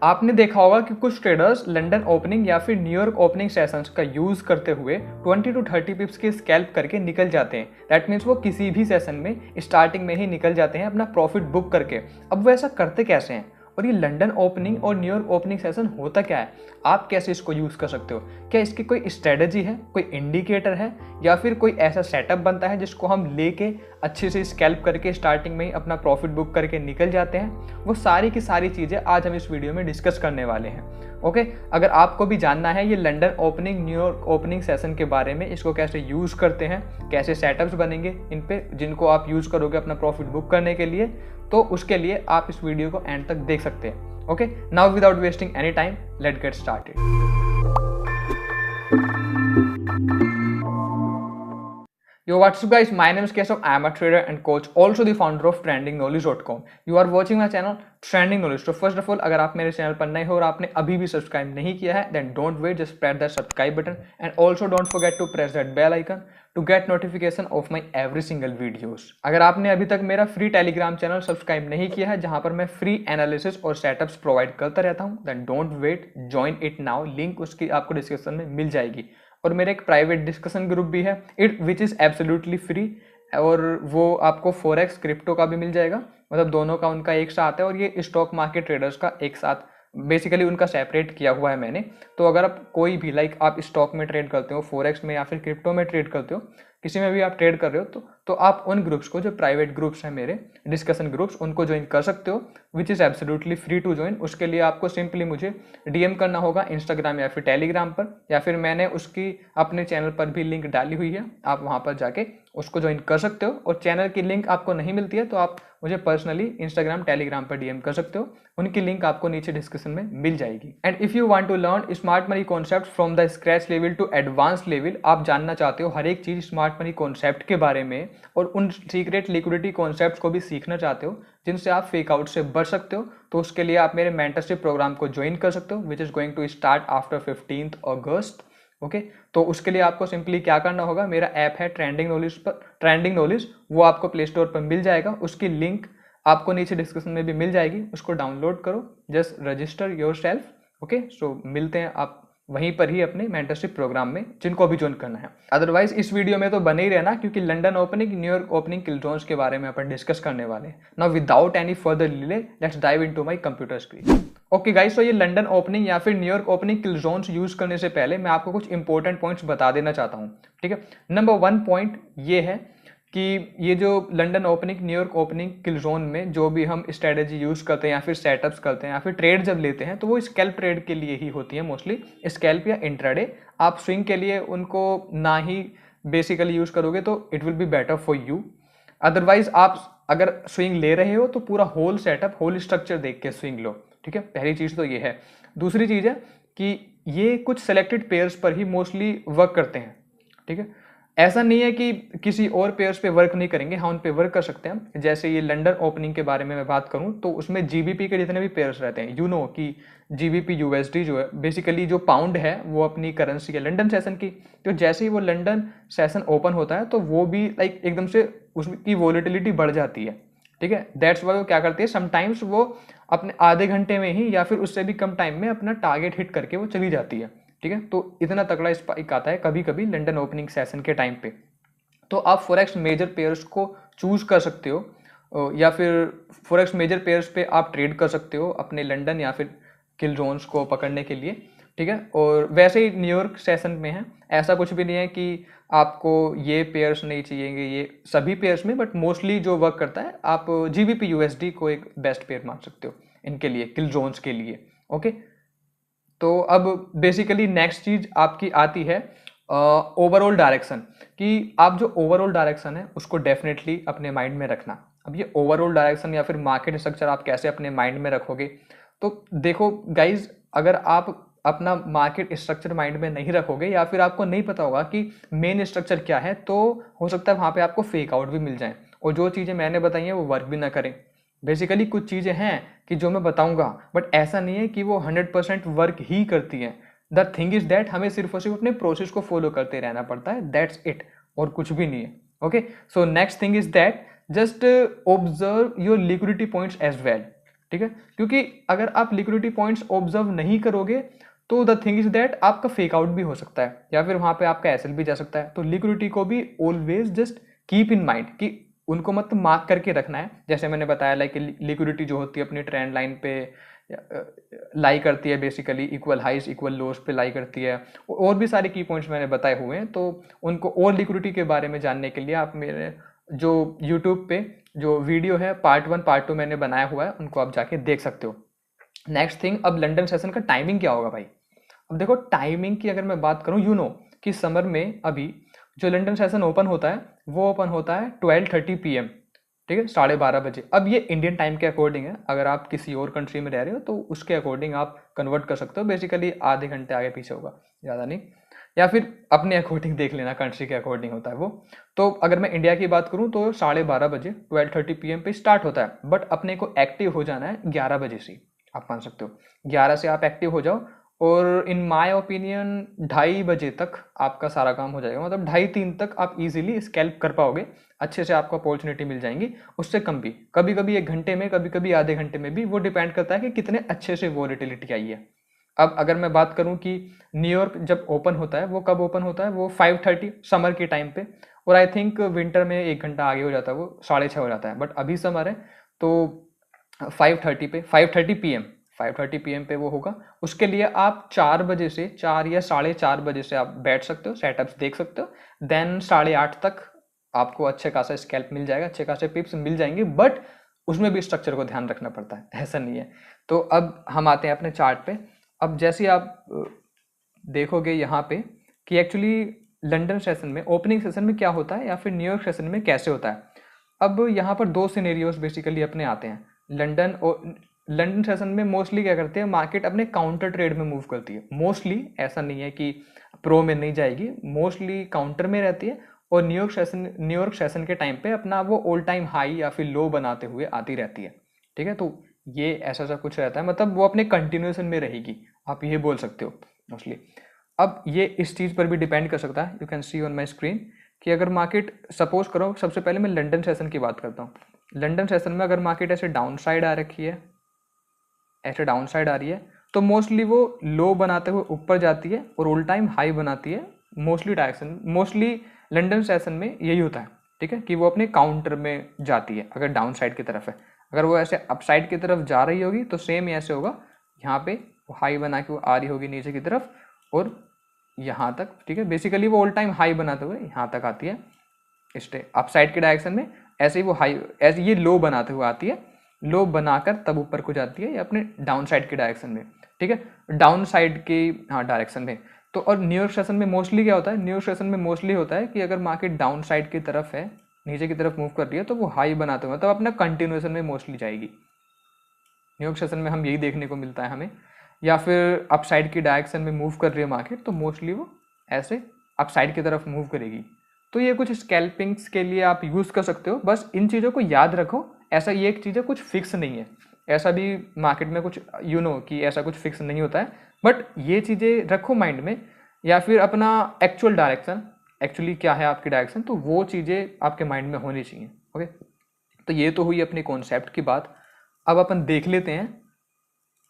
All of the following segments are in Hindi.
आपने देखा होगा कि कुछ ट्रेडर्स लंदन ओपनिंग या फिर न्यूयॉर्क ओपनिंग सेशंस का यूज करते हुए 20 to 30 पिप्स के स्कैल्प करके निकल जाते हैं। दैट मीन्स वो किसी भी सेशन में स्टार्टिंग में ही निकल जाते हैं अपना प्रॉफिट बुक करके। अब वो ऐसा करते कैसे हैं, और ये लंदन ओपनिंग और न्यूयॉर्क ओपनिंग सेशन होता क्या है, आप कैसे इसको यूज कर सकते हो, क्या इसकी कोई स्ट्रेटजी है, कोई इंडिकेटर है, या फिर कोई ऐसा सेटअप बनता है जिसको हम लेके अच्छे से स्कैल्प करके स्टार्टिंग में ही अपना प्रॉफिट बुक करके निकल जाते हैं। वो सारी की सारी चीज़ें आज हम इस वीडियो में डिस्कस करने वाले हैं। ओके, अगर आपको भी जानना है ये London opening New York opening session के बारे में, इसको कैसे यूज़ करते हैं, कैसे सेटअप्स बनेंगे इन पे जिनको आप यूज़ करोगे अपना प्रॉफिट बुक करने के लिए, तो उसके लिए आप इस वीडियो को एंड तक देख सकते हैं। Okay, now without wasting any time let's get started. Yo, what's up guys, my name is Keshav, I am a trader and coach, also the founder of trendingknowledge.com. You are watching my channel Trending Knowledge. So first of all, अगर आप मेरे चैनल पर नए हो और आपने अभी भी सब्सक्राइब नहीं किया है, then don't wait, just press that subscribe button and also don't forget to press that bell icon to get notification of my every single videos. अगर आपने अभी तक मेरा फ्री टेलीग्राम चैनल सब्सक्राइब नहीं किया है जहां पर मैं फ्री एनालिसिस और सेटअप्स प्रोवाइड करता रहता हूं, then don't wait, join it now. Link उसकी आपको डिस्क्रिप्शन में मिल जाएगी। और मेरा एक प्राइवेट डिस्कशन ग्रुप भी है विच इज़ एब्सोल्युटली फ्री, और वो आपको फॉरेक्स क्रिप्टो का भी मिल जाएगा, मतलब दोनों का उनका एक साथ है, और ये स्टॉक मार्केट ट्रेडर्स का एक साथ बेसिकली उनका सेपरेट किया हुआ है मैंने। तो अगर आप कोई भी आप स्टॉक में ट्रेड करते हो, फॉरेक्स में या फिर क्रिप्टो में ट्रेड करते हो, किसी में भी आप ट्रेड कर रहे हो, तो आप उन ग्रुप्स को, जो प्राइवेट ग्रुप्स हैं मेरे डिस्कशन ग्रुप्स, उनको ज्वाइन कर सकते हो, which is absolutely free to join. उसके लिए आपको सिंपली मुझे डीएम करना होगा इंस्टाग्राम या फिर टेलीग्राम पर, या फिर मैंने उसकी अपने चैनल पर भी लिंक डाली हुई है, आप वहाँ पर जाके उसको ज्वाइन कर सकते हो। और चैनल की लिंक आपको नहीं मिलती है तो आप मुझे पर्सनली इंस्टाग्राम टेलीग्राम पर डीएम कर सकते हो, उनकी लिंक आपको नीचे डिस्क्रिप्शन में मिल जाएगी। And if you want to learn smart money concept from the scratch level to advance level, आप जानना चाहते हो हर एक चीज स्मार्ट मनी कॉन्सेप्ट के बारे में, और उन सीक्रेट लिक्विडिटी कॉन्सेप्ट्स को भी सीखना चाहते हो जिनसे आप फेक आउट से बच सकते हो, तो उसके लिए आप मेरे मेंटरशिप प्रोग्राम को ज्वाइन कर सकते हो, which is going to start after 15th August. Okay, तो उसके लिए आपको सिंपली क्या करना होगा, मेरा ऐप है ट्रेंडिंग नॉलेज पर, ट्रेंडिंग नॉलेज, वो आपको प्ले स्टोर पर मिल जाएगा, उसकी लिंक आपको नीचे डिस्क्रिप्शन में भी मिल जाएगी, उसको डाउनलोड करो, just register yourself. Okay, so मिलते हैं आप वहीं पर ही अपने मेंटरशिप प्रोग्राम में, जिनको भी ज्वाइन करना है। अदरवाइज इस वीडियो में तो बने ही रहना, क्योंकि लंदन ओपनिंग न्यूयॉर्क ओपनिंग किल जोन्स के बारे में अपन डिस्कस करने वाले हैं। Now without any further delay let's dive into my computer screen. Okay guys, तो ये लंदन ओपनिंग या फिर न्यूयॉर्क ओपनिंग किल जोन्स यूज करने से पहले मैं आपको कुछ इंपॉर्टेंट पॉइंट्स बता देना चाहता हूँ। ठीक है, नंबर 1 पॉइंट ये है कि ये जो लंदन ओपनिंग न्यूयॉर्क ओपनिंग किल जोन में जो भी हम स्ट्रेटेजी यूज करते हैं या फिर सेटअप्स करते हैं या फिर ट्रेड जब लेते हैं, तो वो स्कैल्प ट्रेड के लिए ही होती है मोस्टली, स्कैल्प या इंट्राडे। आप स्विंग के लिए उनको ना ही बेसिकली यूज करोगे तो it will be better for you. Otherwise आप अगर स्विंग ले रहे हो तो पूरा होल सेटअप, होल स्ट्रक्चर देख के स्विंग लो। ठीक है, पहली चीज तो ये है। दूसरी चीज है कि ये कुछ सेलेक्टेड पेयर्स पर ही मोस्टली वर्क करते हैं। ठीक है, ऐसा नहीं है कि किसी और पेयर्स पे वर्क नहीं करेंगे, हाँ उन पे वर्क कर सकते हैं। जैसे ये लंदन ओपनिंग के बारे में मैं बात करूं तो उसमें जीबीपी के जितने भी पेयर्स रहते हैं, यू नो कि जीबीपी यूएसडी जो है बेसिकली जो पाउंड है वो अपनी करेंसी है लंदन सेशन की। तो जैसे ही वो लंदन सेशन ओपन होता है तो वो भी एकदम से उसकी वोलेटिलिटी बढ़ जाती है। ठीक है, दैट्स वाई वो क्या करती है, समटाइम्स वो अपने आधे घंटे में ही या फिर उससे भी कम टाइम में अपना टारगेट हिट करके वो चली जाती है। ठीक है, तो इतना तगड़ा स्पाइक आता है कभी कभी लंदन ओपनिंग सेशन के टाइम पे। तो आप फॉरेक्स मेजर पेयर्स को चूज कर सकते हो, या फिर फॉरेक्स मेजर पेयर्स पे आप ट्रेड कर सकते हो अपने लंदन या फिर किल जोन्स को पकड़ने के लिए। ठीक है, और वैसे ही न्यूयॉर्क सेशन में है, ऐसा कुछ भी नहीं है कि आपको ये पेयर्स नहीं चाहिए, ये सभी पेयर्स में, बट मोस्टली जो वर्क करता है आप जीबीपी यूएसडी को एक बेस्ट पेयर मान सकते हो इनके लिए, किल जोन्स के लिए। ओके, तो अब बेसिकली नेक्स्ट चीज आपकी आती है ओवरऑल डायरेक्शन, कि आप जो ओवरऑल डायरेक्शन है उसको डेफिनेटली अपने माइंड में रखना। अब ये ओवरऑल डायरेक्शन या फिर मार्केट स्ट्रक्चर आप कैसे अपने माइंड में रखोगे, तो देखो गाइज, अगर आप अपना मार्केट स्ट्रक्चर माइंड में नहीं रखोगे या फिर आपको नहीं पता होगा कि मेन स्ट्रक्चर क्या है, तो हो सकता है वहां पे आपको फेक आउट भी मिल जाए और जो चीजें मैंने बताई हैं वो वर्क भी ना करें। बेसिकली कुछ चीजें हैं कि जो मैं बताऊंगा, बट ऐसा नहीं है कि वो 100% वर्क ही करती है। द थिंग इज दैट हमें सिर्फ और सिर्फ अपने प्रोसेस को फॉलो करते रहना पड़ता है, दैट्स इट, और कुछ भी नहीं है। Okay, so next thing is that just observe your liquidity points as well. ठीक है, क्योंकि अगर आप लिक्विडिटी पॉइंट्स ऑब्जर्व नहीं करोगे तो द थिंग इज दैट आपका फेक आउट भी हो सकता है या फिर वहां पे आपका एसएल भी जा सकता है। तो लिक्विडिटी को भी always just keep in mind कि उनको मत मार्क करके रखना है। जैसे मैंने बताया लाइक लिक्विडिटी जो होती है अपनी ट्रेंड लाइन पे लाई करती है, basically equal highs equal lows पे लाई करती है। और भी सारे की पॉइंट्स मैंने बताए हुए हैं, तो उनको और लिक्विडिटी के बारे में जानने के लिए आप मेरे जो यूट्यूब पे जो वीडियो है पार्ट 1 पार्ट 2 मैंने बनाया हुआ है, उनको आप जाके देख सकते हो। नेक्स्ट थिंग, अब लंदन सेशन का टाइमिंग क्या होगा भाई। अब देखो टाइमिंग की अगर मैं बात करूं, यू नो कि समर में अभी जो लंदन सेशन ओपन होता है वो ओपन होता है 12:30 PM, ठीक है, 12:30 बजे। अब ये इंडियन टाइम के अकॉर्डिंग है, अगर आप किसी और कंट्री में रह रहे हो तो उसके अकॉर्डिंग आप कन्वर्ट कर सकते हो, बेसिकली आधे घंटे आगे पीछे होगा, ज़्यादा नहीं, या फिर अपने अकॉर्डिंग देख लेना, कंट्री के अकॉर्डिंग होता है वो। तो अगर मैं इंडिया की बात करूं तो 12:30 बजे 12:30 PM पे स्टार्ट होता है, बट अपने को एक्टिव हो जाना है 11 बजे से। आप मान सकते हो 11 से आप एक्टिव हो जाओ और इन माय ओपिनियन 2:30 बजे तक आपका सारा काम हो जाएगा, मतलब 2:30-3 तक आप इजीली स्कैल्प कर पाओगे, अच्छे से आपको अपॉर्चुनिटी मिल जाएंगी। उससे कम भी, कभी कभी 1 घंटे में, कभी कभी आधे घंटे में भी, वो डिपेंड करता है कि कितने अच्छे से वॉलेटिलिटी आई है। अब अगर मैं बात करूं कि न्यूयॉर्क जब ओपन होता है वो कब ओपन होता है, वो 5:30 समर के टाइम पे, और आई थिंक विंटर में 1 घंटा आगे हो जाता है, वो 6:30 हो जाता है, बट अभी समर है तो 5:30 पे 5:30 PM पे वो होगा। उसके लिए आप 4 बजे से 4 या 4:30 बजे से आप बैठ सकते हो, सेटअप्स देख सकते हो, देन 8:30 तक आपको अच्छे खासा स्कैल्प मिल जाएगा, अच्छे खासे पिप्स मिल जाएंगे, बट उसमें भी स्ट्रक्चर को ध्यान रखना पड़ता है, ऐसा नहीं है। तो अब हम आते हैं अपने चार्ट पे। अब जैसे आप देखोगे यहाँ पे कि एक्चुअली लंदन सेशन में, ओपनिंग सेशन में क्या होता है या फिर न्यूयॉर्क सेशन में कैसे होता है। अब यहाँ पर 2 सिनेरियोस बेसिकली अपने आते हैं। लंदन सेशन में मोस्टली क्या करते हैं, मार्केट अपने काउंटर ट्रेड में मूव करती है, मोस्टली, ऐसा नहीं है कि प्रो में नहीं जाएगी, मोस्टली काउंटर में रहती है, और न्यूयॉर्क सेशन के टाइम पे अपना वो ऑल टाइम हाई या फिर लो बनाते हुए आती रहती है, ठीक है। तो ये ऐसा सा कुछ रहता है, मतलब वो अपने कंटिन्यूएशन में रहेगी, आप ये बोल सकते हो मोस्टली। अब ये इस चीज़ पर भी डिपेंड कर सकता है, you can C on my screen कि अगर मार्केट, सपोज करो, सबसे पहले मैं लंदन सेशन की बात करता हूँ। लंदन सेशन में अगर मार्केट ऐसे डाउन साइड आ रखी है, ऐसे डाउन साइड आ रही है, तो मोस्टली वो लो बनाते हुए ऊपर जाती है और ऑल टाइम हाई बनाती है, mostly direction, mostly London session में यही होता है, ठीक है, कि वो अपने काउंटर में जाती है अगर डाउन साइड की तरफ है। अगर वो ऐसे अप साइड की तरफ जा रही होगी तो सेम ऐसे होगा, यहाँ पे वो हाई बना के वो आ रही होगी नीचे की तरफ और यहाँ तक, ठीक है, बेसिकली वो ऑल टाइम हाई बनाते हुए यहाँ तक आती है, स्टे अप साइड के डायरेक्शन में। ऐसे ही वो हाई, ऐसे ये लो बनाते हुए आती है, लो बनाकर तब ऊपर को जाती है, या अपने डाउन साइड के डायरेक्शन में, ठीक है, डाउन साइड के, हाँ, डायरेक्शन में। तो और न्यूयॉर्क सेशन में मोस्टली क्या होता है, न्यूयॉर्क सेशन में मोस्टली होता है कि अगर मार्केट डाउन साइड की तरफ है, नीचे की तरफ मूव कर रही है, तो वो हाई बनाते हुए, मतलब अपना कंटिन्यूएशन में मोस्टली जाएगी। न्यूयॉर्क सेशन में हम यही देखने को मिलता है हमें, या फिर अप साइड की डायरेक्शन में मूव कर रही है मार्केट तो मोस्टली वो ऐसे अप साइड की तरफ मूव करेगी। तो ये कुछ स्कैल्पिंग्स के लिए आप यूज़ कर सकते हो, बस इन चीज़ों को याद रखो। ऐसा ये एक चीज़ है, कुछ फिक्स नहीं है, ऐसा भी मार्केट में कुछ कि ऐसा कुछ फिक्स नहीं होता है, बट ये चीज़ें रखो माइंड में, या फिर अपना एक्चुअल डायरेक्शन, एक्चुअली क्या है आपकी डायरेक्शन, तो वो चीज़ें आपके माइंड में होनी चाहिए। ओके, तो ये तो हुई अपनी कॉन्सेप्ट की बात। अब अपन देख लेते हैं,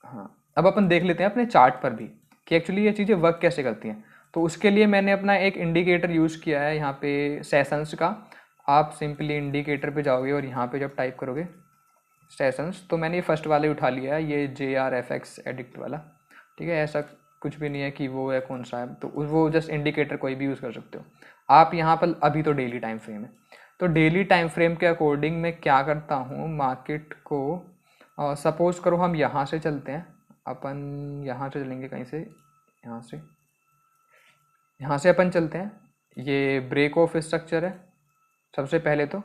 हाँ, अब अपन देख लेते हैं अपने चार्ट पर भी कि एक्चुअली ये चीज़ें वर्क कैसे करती हैं। तो उसके लिए मैंने अपना एक इंडिकेटर यूज़ किया है यहाँ पे सेशंस का। आप सिंपली इंडिकेटर पे जाओगे और यहाँ पे जब टाइप करोगे सेशंस, तो मैंने ये फर्स्ट वाले उठा लिया है, ये JRFX एडिक्ट वाला, ठीक है। ऐसा कुछ भी नहीं है कि वो है कौन सा है, तो वो जस्ट इंडिकेटर कोई भी यूज़ कर सकते हो आप। यहाँ पर अभी तो डेली टाइम फ्रेम है, तो डेली टाइम फ्रेम के अकॉर्डिंग मैं क्या करता हूँ, मार्केट को सपोज करो हम यहाँ से चलते हैं, अपन यहाँ से चलेंगे कहीं से, यहाँ से अपन चलते हैं, ये ब्रेक ऑफ स्ट्रक्चर है। सबसे पहले तो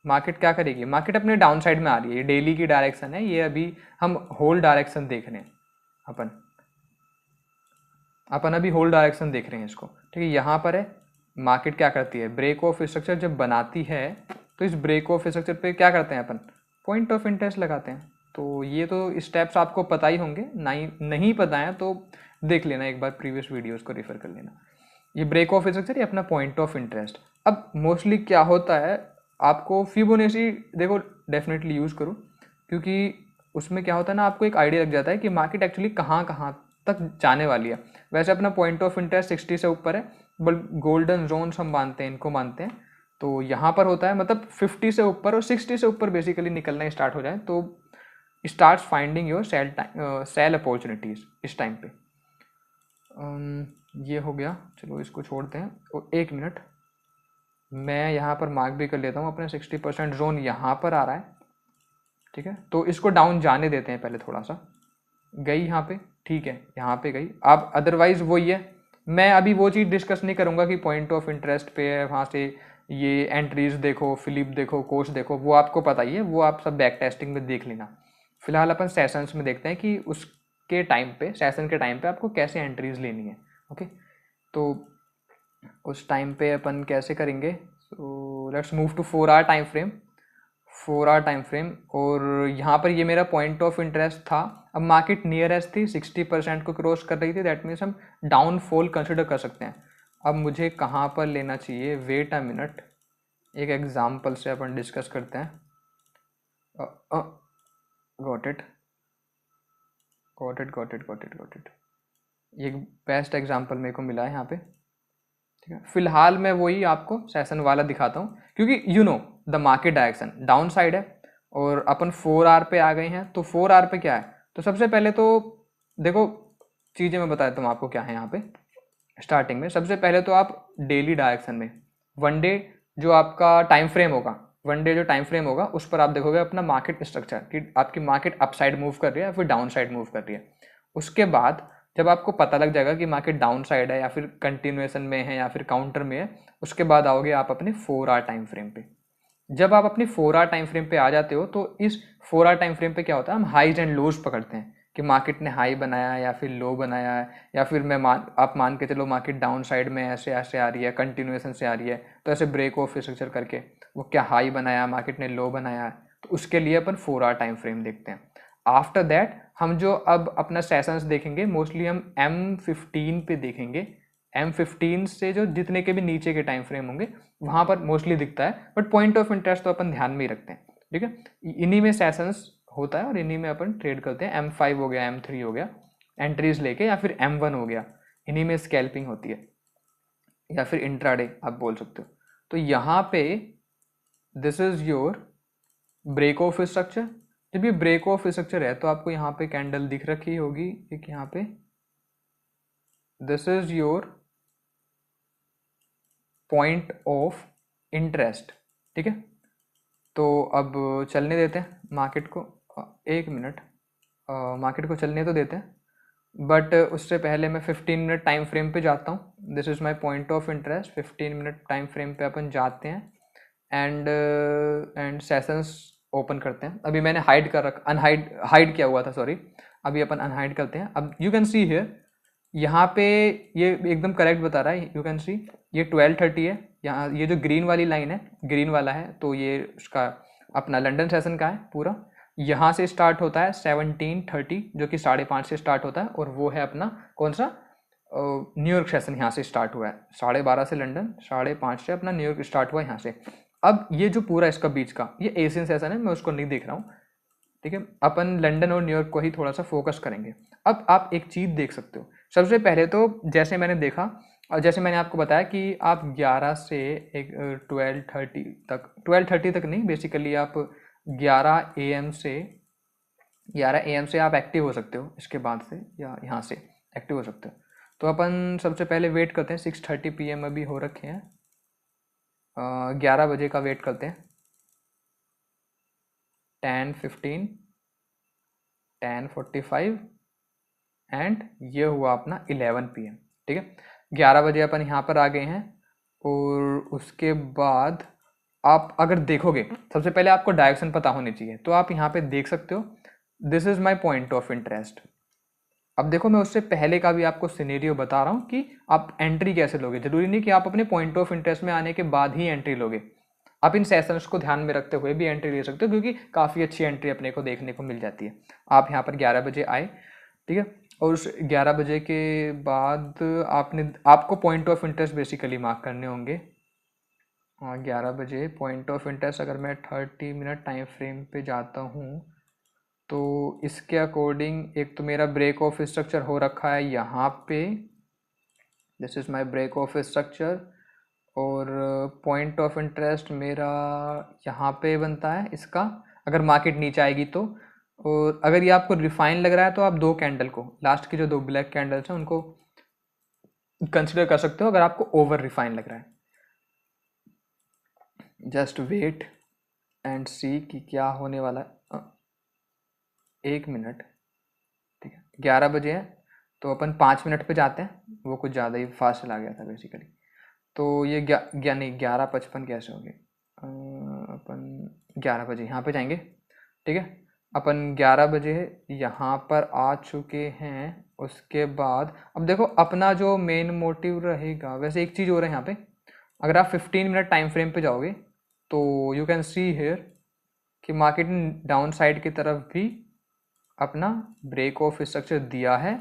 मार्केट क्या करेगी, मार्केट अपने डाउन साइड में आ रही है, डेली की डायरेक्शन है ये, अभी हम होल डायरेक्शन देख रहे हैं, अपन अभी होल डायरेक्शन देख रहे हैं इसको, ठीक है। यहाँ पर है मार्केट क्या करती है, ब्रेक ऑफ स्ट्रक्चर जब बनाती है तो इस ब्रेक ऑफ स्ट्रक्चर पे क्या करते हैं अपन, पॉइंट ऑफ इंटरेस्ट लगाते हैं। तो ये तो स्टेप्स आपको पता ही होंगे, नहीं पता है तो देख लेना एक बार, प्रीवियस वीडियोस को रेफर कर लेना। ये ब्रेक ऑफ स्ट्रक्चर, ये अपना पॉइंट ऑफ इंटरेस्ट। अब मोस्टली क्या होता है, आपको फिबोनाची देखो डेफिनेटली यूज़ करो, क्योंकि उसमें क्या होता है ना, आपको एक आइडिया लग जाता है कि मार्केट एक्चुअली कहाँ कहाँ तक जाने वाली है। वैसे अपना पॉइंट ऑफ इंटरेस्ट 60 से ऊपर है, बट गोल्डन जोन्स हम मानते हैं, इनको मानते हैं। तो यहाँ पर होता है मतलब 50 से ऊपर और 60 से ऊपर बेसिकली निकलना स्टार्ट हो जाए तो start finding your sell opportunities इस टाइम पे। ये हो गया, चलो इसको छोड़ते हैं। और 1 मिनट मैं यहाँ पर मार्क भी कर लेता हूँ, अपने 60% जोन यहाँ पर आ रहा है, ठीक है। तो इसको डाउन जाने देते हैं पहले थोड़ा सा, गई यहाँ पे, ठीक है, यहाँ पे गई। अब अदरवाइज वही है, मैं अभी वो चीज़ डिस्कस नहीं करूँगा कि पॉइंट ऑफ इंटरेस्ट पे है, वहाँ से ये एंट्रीज देखो, फिलिप देखो, कोर्स देखो, वो आपको पता ही है, वो आप सब बैक टेस्टिंग में देख लेना। फिलहाल अपन सेशंस में देखते हैं कि उसके टाइम पे, सेशन के टाइम पे आपको कैसे एंट्रीज लेनी है। ओके, तो उस टाइम पे अपन कैसे करेंगे। So let's move to 4 hour time frame, 4 hour time frame. और यहाँ पर ये मेरा पॉइंट ऑफ इंटरेस्ट था। अब मार्केट नियरेस्ट थी, 60% को क्रॉस कर रही थी, दैट मीन्स हम डाउनफॉल कंसिडर कर सकते हैं। अब मुझे कहाँ पर लेना चाहिए, वेट अ मिनट, एक एग्जाम्पल से अपन डिस्कस करते हैं। Got it, got it, got it, got it, got it. एक बेस्ट एग्जाम्पल मेरे को मिला है यहाँ पे, ठीक है। फिलहाल मैं वही आपको सेशन वाला दिखाता हूँ, क्योंकि you know the market direction down side है और अपन 4 आवर पे आ गए हैं। तो 4 आवर पे क्या है, तो सबसे पहले तो देखो चीज़ें मैं बता देता हूँ आपको क्या है यहाँ पे। स्टार्टिंग में सबसे पहले तो आप डेली डायरेक्शन में, वन डे जो आपका टाइम फ्रेम होगा, वन डे जो टाइम फ्रेम होगा उस पर आप देखोगे अपना मार्केट स्ट्रक्चर कि आपकी मार्केट अप साइड मूव कर रही है या फिर डाउन साइड मूव कर रही है। उसके बाद जब आपको पता लग जाएगा कि मार्केट डाउन साइड है या फिर कंटिन्यूएशन में है या फिर काउंटर में है, उसके बाद आओगे आप अपने 4 आवर टाइम फ्रेम पे। जब आप अपनी 4 आवर टाइम फ्रेम पे आ जाते हो तो इस 4 आवर टाइम फ्रेम पे क्या होता है, हम हाईज एंड लोज पकड़ते हैं कि मार्केट ने हाई बनाया या फिर लो बनाया है, या फिर आप मान के चलो मार्केट डाउन साइड में ऐसे ऐसे आ रही है, कंटिन्यूएशन से आ रही है, तो ऐसे ब्रेक ऑफ स्ट्रक्चर करके वो क्या हाई बनाया, मार्केट ने लो बनाया है, तो उसके लिए अपन 4 आवर टाइम फ्रेम देखते हैं। आफ्टर दैट हम जो अब अपना सेशंस देखेंगे मोस्टली हम M15 पे देखेंगे। M15 से जो जितने के भी नीचे के टाइम फ्रेम होंगे वहां पर मोस्टली दिखता है, बट पॉइंट ऑफ इंटरेस्ट तो अपन ध्यान में ही रखते हैं, ठीक है। इन्हीं में सेशंस होता है और इन्हीं में अपन ट्रेड करते हैं। M5 हो गया, M3 हो गया, एंट्रीज लेके, या फिर M1 हो गया, इन्हीं में स्कैल्पिंग होती है, या फिर इंट्राडे आप बोल सकते हो। तो यहाँ पे this is your break of structure. जब ये ब्रेक ऑफ स्ट्रक्चर है तो आपको यहाँ पे कैंडल दिख रखी होगी एक यहाँ पे, this is your point of interest, ठीक है। तो अब चलने देते हैं मार्केट को, 1 मिनट, मार्केट को चलने तो देते हैं, बट उससे पहले मैं 15 मिनट टाइम फ्रेम पे जाता हूँ। This is my point of interest, 15 minute time frame पे अपन जाते हैं एंड सेशंस ओपन करते हैं। अभी मैंने हाइड किया हुआ था, सॉरी, अभी अपन अनहाइड करते हैं। अब यू कैन सी हियर, यहाँ पे ये एकदम करेक्ट बता रहा है, यू कैन सी ये 12:30 है। यहाँ ये जो ग्रीन वाली लाइन है, ग्रीन वाला है, तो ये उसका अपना लंदन सेशन का है पूरा। यहाँ से स्टार्ट होता है 17:30 जो कि 5:30 से स्टार्ट होता है, और वो है अपना कौन सा न्यूयॉर्क सेशन यहाँ से स्टार्ट हुआ है, 12:30 से लंदन, 5:30 से अपना न्यूयॉर्क स्टार्ट हुआ है यहाँ से। अब ये जो पूरा इसका बीच का ये एशियन सेशन है, मैं उसको नहीं देख रहा हूँ, ठीक है। अपन लंदन और न्यूयॉर्क को ही थोड़ा सा फोकस करेंगे। अब आप एक चीज़ देख सकते हो, सबसे पहले तो जैसे मैंने देखा और जैसे मैंने आपको बताया कि आप 11 से 12:30 तक, 12:30 तक नहीं, बेसिकली आप 11 AM से आप एक्टिव हो सकते हो, इसके बाद से या यहाँ से एक्टिव हो सकते हो। तो अपन सबसे पहले वेट करते हैं, 6:30 PM अभी हो रखे हैं, 11 बजे का वेट करते हैं, 10:15, 10:45 एंड ये हुआ अपना 11 PM, ठीक है। 11 बजे अपन यहाँ पर आ गए हैं, और उसके बाद आप अगर देखोगे, सबसे पहले आपको डायरेक्शन पता होनी चाहिए, तो आप यहाँ पे देख सकते हो this is my point of interest. अब देखो मैं उससे पहले का भी आपको सिनेरियो बता रहा हूँ कि आप एंट्री कैसे लोगे। जरूरी नहीं कि आप अपने पॉइंट ऑफ इंटरेस्ट में आने के बाद ही एंट्री लोगे, आप इन सेशंस को ध्यान में रखते हुए भी एंट्री ले सकते हो, क्योंकि काफ़ी अच्छी एंट्री अपने को देखने को मिल जाती है। आप यहाँ पर 11 बजे आए, ठीक है, और उस 11 बजे के बाद आपको point of interest basically mark करने होंगे। 11 बजे पॉइंट ऑफ इंटरेस्ट, अगर मैं 30 मिनट टाइम फ्रेम पे जाता हूँ तो इसके अकॉर्डिंग एक तो मेरा ब्रेक ऑफ स्ट्रक्चर हो रखा है यहाँ पे, this is my break of structure, और पॉइंट ऑफ इंटरेस्ट मेरा यहाँ पे बनता है इसका, अगर मार्केट नीचे आएगी तो। और अगर ये आपको रिफाइन लग रहा है तो आप दो कैंडल को, लास्ट की जो दो ब्लैक कैंडल्स हैं उनको कंसिडर कर सकते हो अगर आपको ओवर रिफाइन लग रहा है। जस्ट वेट एंड सी कि क्या होने वाला है। 1 मिनट, ठीक है, 11 बजे है तो अपन 5 मिनट पे जाते हैं, वो कुछ ज़्यादा ही फास्ट चला गया था बेसिकली। तो ये 11:55 कैसे हो गए, अपन 11 बजे यहाँ पे जाएंगे, ठीक है। अपन 11 बजे यहाँ पर आ चुके हैं। उसके बाद अब देखो अपना जो मेन मोटिव रहेगा, वैसे एक चीज़ हो रहा है यहाँ पे, अगर आप 15 मिनट टाइम फ्रेम पे जाओगे तो यू कैन सी हेयर कि मार्केट ने डाउन साइड की तरफ भी अपना ब्रेक ऑफ स्ट्रक्चर दिया है,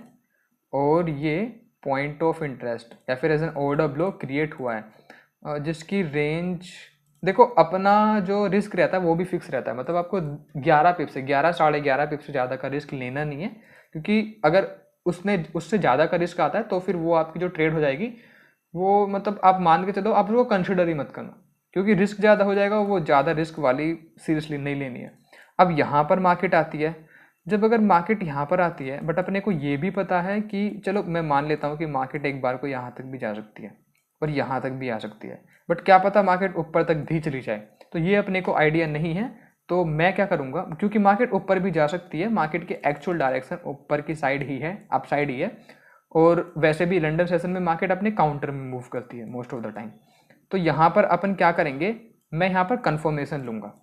और ये पॉइंट ऑफ इंटरेस्ट या फिर as an order block create हुआ है, जिसकी रेंज देखो, अपना जो रिस्क रहता है वो भी फिक्स रहता है, मतलब आपको 11 पिप से 11 साढ़े 11 पिप से ज़्यादा का रिस्क लेना नहीं है, क्योंकि अगर उससे ज़्यादा का रिस्क आता है तो फिर वो आपकी जो ट्रेड हो जाएगी वो, मतलब आप मान के चलो, आप वो कंसिडर ही मत करना, क्योंकि रिस्क ज़्यादा हो जाएगा, वो ज़्यादा रिस्क वाली सीरियसली नहीं लेनी है। अब यहाँ पर मार्केट आती है, जब अगर मार्केट यहाँ पर आती है, बट अपने को ये भी पता है कि चलो मैं मान लेता हूँ कि मार्केट एक बार को यहाँ तक भी जा सकती है और यहाँ तक भी आ सकती है, बट क्या पता मार्केट ऊपर तक भी चली जाए, तो ये अपने को आइडिया नहीं है। तो मैं क्या करूँगा, क्योंकि मार्केट ऊपर भी जा सकती है, मार्केट के एक्चुअल डायरेक्शन ऊपर की साइड ही है, अप साइड ही है, और वैसे भी लंदन सेशन में मार्केट अपने काउंटर में मूव करती है मोस्ट ऑफ द टाइम। तो यहाँ पर अपन क्या करेंगे, मैं यहाँ पर कंफर्मेशन लूँगा,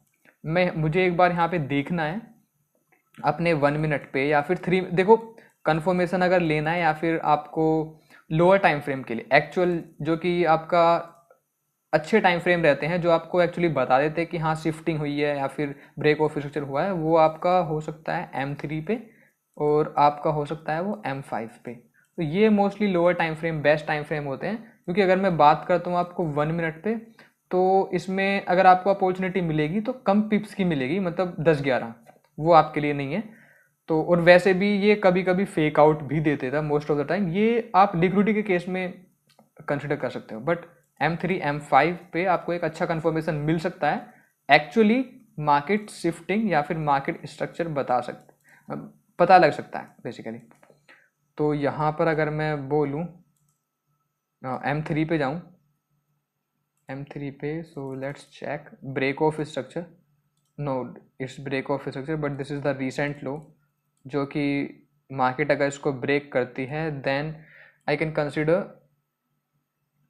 मुझे एक बार यहाँ पे देखना है अपने 1 मिनट पे या फिर 3, देखो कंफर्मेशन अगर लेना है या फिर आपको लोअर टाइम फ्रेम के लिए, एक्चुअल जो कि आपका अच्छे टाइम फ्रेम रहते हैं, जो आपको एक्चुअली बता देते हैं कि हाँ शिफ्टिंग हुई है या फिर ब्रेक ऑफ स्ट्रक्चर हुआ है, वो आपका हो सकता है M3 पे और आपका हो सकता है वो M5 पे। तो ये mostly lower time frame best time frame होते हैं, क्योंकि अगर मैं बात करता हूँ आपको 1 मिनट पे, तो इसमें अगर आपको अपॉर्चुनिटी मिलेगी तो कम पिप्स की मिलेगी, मतलब 10-11, वो आपके लिए नहीं है। तो और वैसे भी ये कभी कभी फेक आउट भी देते था मोस्ट ऑफ द टाइम, ये आप लिक्विडिटी के केस में कंसिडर कर सकते हो, बट M3 M5 पे आपको एक अच्छा कंफर्मेशन मिल सकता है, एक्चुअली मार्केट शिफ्टिंग या फिर मार्केट स्ट्रक्चर पता लग सकता है बेसिकली। तो यहाँ पर अगर मैं बोलूँ M3 पे जाऊँ, M3 पे, so let's check break of structure, no it's break of structure, but this is the recent low, जो कि मार्केट अगर इसको ब्रेक करती है then I can consider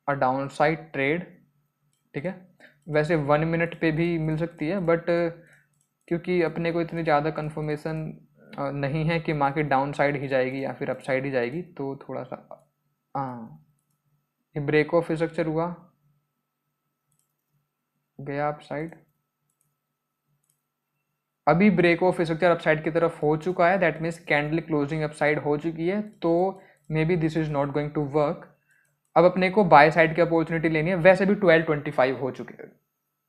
a downside trade, ठीक है। वैसे 1 मिनट पे भी मिल सकती है, बट क्योंकि अपने को इतनी ज़्यादा कंफर्मेशन नहीं है कि मार्केट डाउन साइड ही जाएगी या फिर अप साइड ही जाएगी, तो थोड़ा सा हाँ, ये ब्रेक ऑफ स्ट्रक्चर हुआ, गया अप साइड, अभी ब्रेक ऑफ स्ट्रक्चर अपसाइड की तरफ हो चुका है, that means candle closing upside हो चुकी है, तो maybe this is not going to work. अब अपने को बाय साइड की अपॉर्चुनिटी लेनी है, वैसे भी 12:25 हो चुके हैं,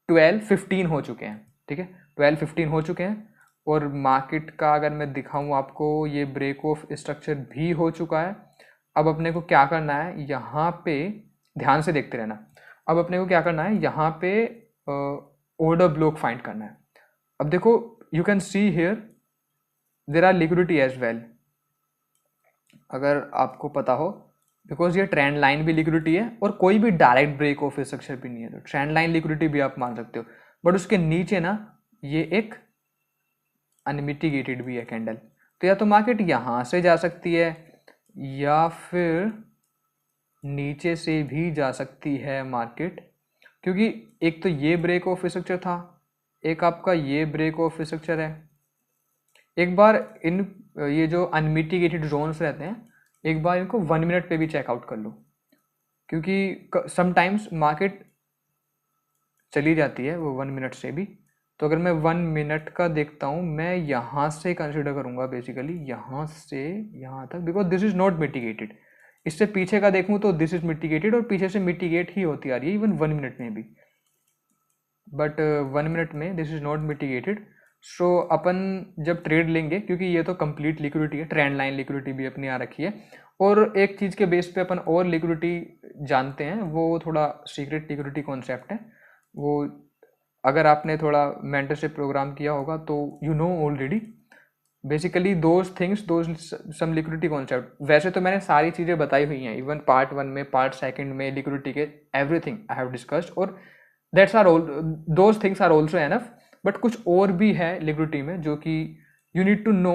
12:15 हो चुके हैं, ठीक है, 12:15 हो चुके हैं। और मार्केट का अगर मैं दिखाऊं आपको, ये ब्रेक ऑफ स्ट्रक्चर भी हो चुका है। अब अपने को क्या करना है, यहाँ पे ध्यान से देखते रहना, अब अपने को क्या करना है, यहाँ पे ऑर्डर ब्लॉक फाइंड करना है। अब देखो you can see here there are liquidity as well, अगर आपको पता हो, बिकॉज ये ट्रेंड लाइन भी लिक्विडिटी है और कोई भी डायरेक्ट ब्रेक ऑफ स्ट्रक्चर भी नहीं है, तो ट्रेंड लाइन लिक्विडिटी भी आप मान सकते हो, बट उसके नीचे ना ये एक अनमिटिगेटेड भी है कैंडल, तो या तो मार्केट यहाँ से जा सकती है या फिर नीचे से भी जा सकती है मार्केट, क्योंकि एक तो ये ब्रेक ऑफ स्ट्रक्चर था, एक आपका ये ब्रेक ऑफ स्ट्रक्चर है। एक बार इन ये जो अनमिटिगेटेड जोन्स रहते हैं, एक बार इनको 1 मिनट पे भी चेकआउट कर लो, क्योंकि समटाइम्स मार्केट चली जाती है वो 1 मिनट से भी। तो अगर मैं 1 मिनट का देखता हूँ, मैं यहाँ से कंसिडर करूँगा बेसिकली, यहाँ से यहाँ तक, because this is not mitigated. इससे पीछे का देखूँ तो दिस इज मिटिगेटेड, और पीछे से मिटिगेट ही होती आ रही है इवन 1 मिनट में भी, बट 1 मिनट में दिस इज नॉट मिटिगेटेड। सो अपन जब ट्रेड लेंगे, क्योंकि ये तो कंप्लीट लिक्विडिटी है, ट्रेंड लाइन लिक्विडिटी भी अपनी आ रखी है, और एक चीज़ के बेस पे अपन और लिक्विडिटी जानते हैं, वो थोड़ा सीक्रेट लिक्विडिटी कॉन्सेप्ट है। वो अगर आपने थोड़ा मेंटरशिप प्रोग्राम किया होगा तो you know already basically those things, those some liquidity concept. वैसे तो मैंने सारी चीज़ें बताई हुई हैं, इवन पार्ट 1 में, पार्ट 2 में लिक्विडिटी के एवरीथिंग आई हैव डिस्कस्ड, और that's are all, those things are also enough. But कुछ और भी है लिक्विडिटी में जो कि you need to know,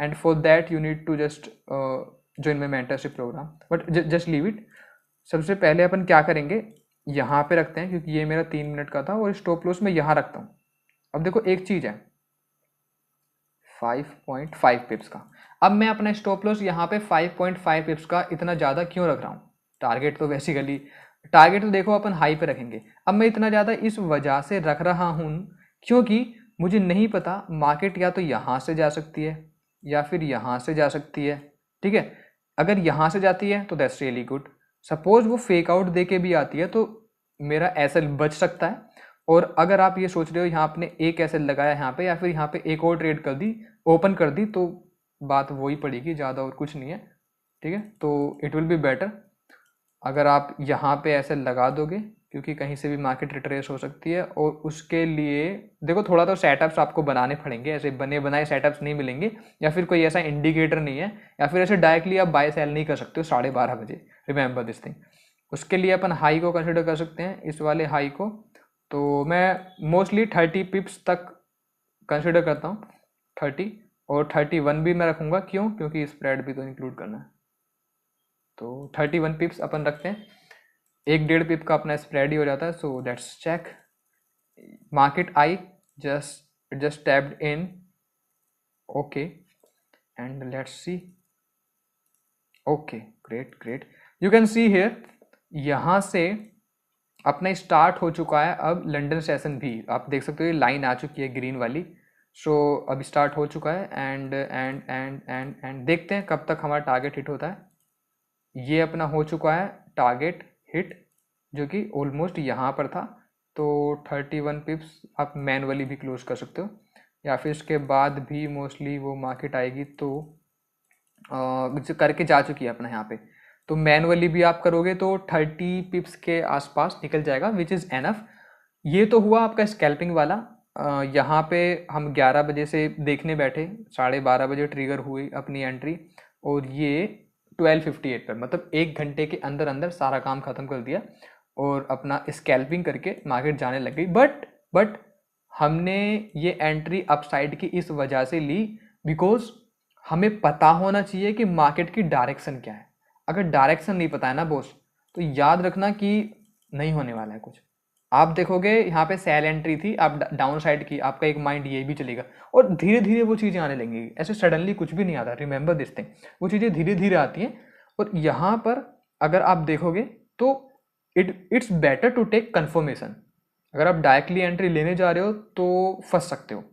and for that you need to just join my mentorship programme, but just leave it. सबसे पहले अपन क्या करेंगे, यहाँ पे रखते हैं, क्योंकि ये मेरा 3 मिनट का था, और स्टॉप लॉस मैं यहाँ रखता हूँ। अब देखो एक चीज़ है 5.5 पिप्स का। अब मैं अपना स्टॉप लॉस यहाँ पे 5.5 पिप्स का इतना ज़्यादा क्यों रख रहा हूँ? टारगेट तो बेसिकली, टारगेट तो देखो अपन हाई पे रखेंगे। अब मैं इतना ज़्यादा इस वजह से रख रहा हूँ क्योंकि मुझे नहीं पता मार्केट या तो यहाँ से जा सकती है या फिर यहाँ से जा सकती है, ठीक है। अगर यहाँ से जाती है तो दैट्स रियली गुड। सपोज वो फेक आउट दे के भी आती है तो मेरा एसएल बच सकता है। और अगर आप ये सोच रहे हो यहाँ आपने एक एसएल लगाया यहाँ पे, या फिर यहाँ पे एक और ट्रेड कर दी, ओपन कर दी, तो बात वही पड़ेगी, ज़्यादा और कुछ नहीं है, ठीक है। तो इट विल बी बेटर अगर आप यहाँ पे ऐसे लगा दोगे, क्योंकि कहीं से भी मार्केट रिट्रेस हो सकती है। और उसके लिए देखो थोड़ा तो सेटअप्स आपको बनाने पड़ेंगे, ऐसे बने बनाए सेटअप्स नहीं मिलेंगे, या फिर कोई ऐसा इंडिकेटर नहीं है, या फिर ऐसे डायरेक्टली आप बाय सेल नहीं कर सकते हो 12:30 बजे, रिमेंबर दिस थिंग। उसके लिए अपन हाई को कंसिडर कर सकते हैं, इस वाले हाई को। तो मैं मोस्टली 30 पिप्स तक कंसिडर करता हूँ, 30, और 31 भी मैं रखूँगा। क्यों? क्योंकि स्प्रेड भी तो इंक्लूड करना है। तो 31 पिप्स अपन रखते हैं, 1-1.5 पिप का अपना स्प्रेड ही हो जाता है। So let's check market I just tapped in, okay, and let's see, okay, great, you can see here, यहाँ से अपना स्टार्ट हो चुका है। अब लंदन सेशन भी आप देख सकते हो, ये लाइन आ चुकी है ग्रीन वाली। सो अब स्टार्ट हो चुका है, एंड देखते हैं कब तक हमारा टारगेट हिट होता है। ये अपना हो चुका है टारगेट हिट, जो कि ऑलमोस्ट यहाँ पर था। तो 31 पिप्स आप मैनुअली भी क्लोज कर सकते हो, या फिर इसके बाद भी मोस्टली वो मार्केट आएगी तो करके जा चुकी है अपना यहाँ पे। तो मैनुअली भी आप करोगे तो 30 पिप्स के आसपास निकल जाएगा, विच इज़ एनफ। ये तो हुआ आपका स्कैल्पिंग वाला। यहाँ पे हम 11 बजे से देखने बैठे, 12:30 बजे ट्रिगर हुई अपनी एंट्री, और ये 12:58 पर, मतलब 1 घंटे के अंदर अंदर सारा काम खत्म कर दिया और अपना स्कैल्पिंग करके मार्केट जाने लग गई। बट हमने ये एंट्री अपसाइड की इस वजह से ली बिकॉज हमें पता होना चाहिए कि मार्केट की डायरेक्शन क्या है। अगर डायरेक्शन नहीं पता है ना बॉस, तो याद रखना कि नहीं होने वाला है कुछ। आप देखोगे यहाँ पे सेल एंट्री थी, आप डाउन साइड की, आपका एक माइंड ये भी चलेगा, और धीरे धीरे वो चीज़ें आने लगेंगी। ऐसे सडनली कुछ भी नहीं आता, रिमेंबर दिस थिंग। वो चीज़ें धीरे धीरे आती हैं। और यहाँ पर अगर आप देखोगे तो it's better to take confirmation. अगर आप डायरेक्टली एंट्री लेने जा रहे हो तो फंस सकते हो,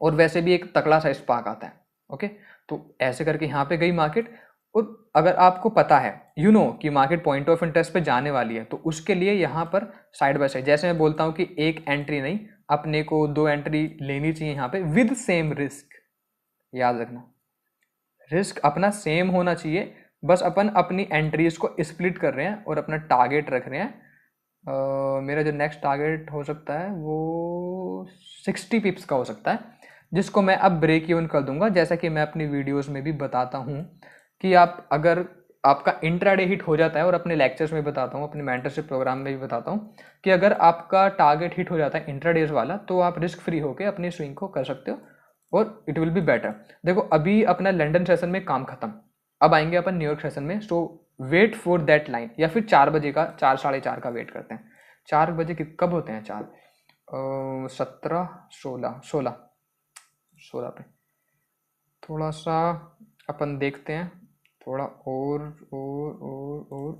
और वैसे भी एक तकड़ा सा स्पार्क आता है। ओके, तो ऐसे करके यहाँ पे गई मार्केट। और अगर आपको पता है यू नो कि मार्केट पॉइंट ऑफ इंटरेस्ट पे जाने वाली है, तो उसके लिए यहाँ पर साइड बाय साइड, जैसे मैं बोलता हूँ कि एक एंट्री नहीं, अपने को 2 एंट्री लेनी चाहिए यहाँ पे विद सेम रिस्क। याद रखना, रिस्क अपना सेम होना चाहिए, बस अपन अपनी एंट्रीज को स्प्लिट कर रहे हैं और अपना टारगेट रख रहे हैं। मेरा जो नेक्स्ट टारगेट हो सकता है वो 60 पिप्स का हो सकता है, जिसको मैं अब ब्रेक इवन कर दूंगा। जैसा कि मैं अपनी वीडियोस में भी बताता हूँ कि आप अगर आपका इंट्राडे हिट हो जाता है, और अपने लेक्चर्स में बताता हूँ, अपने मेंटरशिप प्रोग्राम में भी बताता हूँ कि अगर आपका टारगेट हिट हो जाता है इंट्राडेज वाला, तो आप रिस्क फ्री होकर अपनी स्विंग को कर सकते हो और इट विल बी बेटर। देखो अभी अपना लंदन सेशन में काम खत्म, अब आएंगे अपन न्यूयॉर्क सेशन में। सो वेट फॉर दैट लाइन, या फिर 4 बजे का, 4 साढ़े 4 का वेट करते हैं। 4 बजे कब होते हैं 4? 17, 16 पे थोड़ा सा अपन देखते हैं, थोड़ा और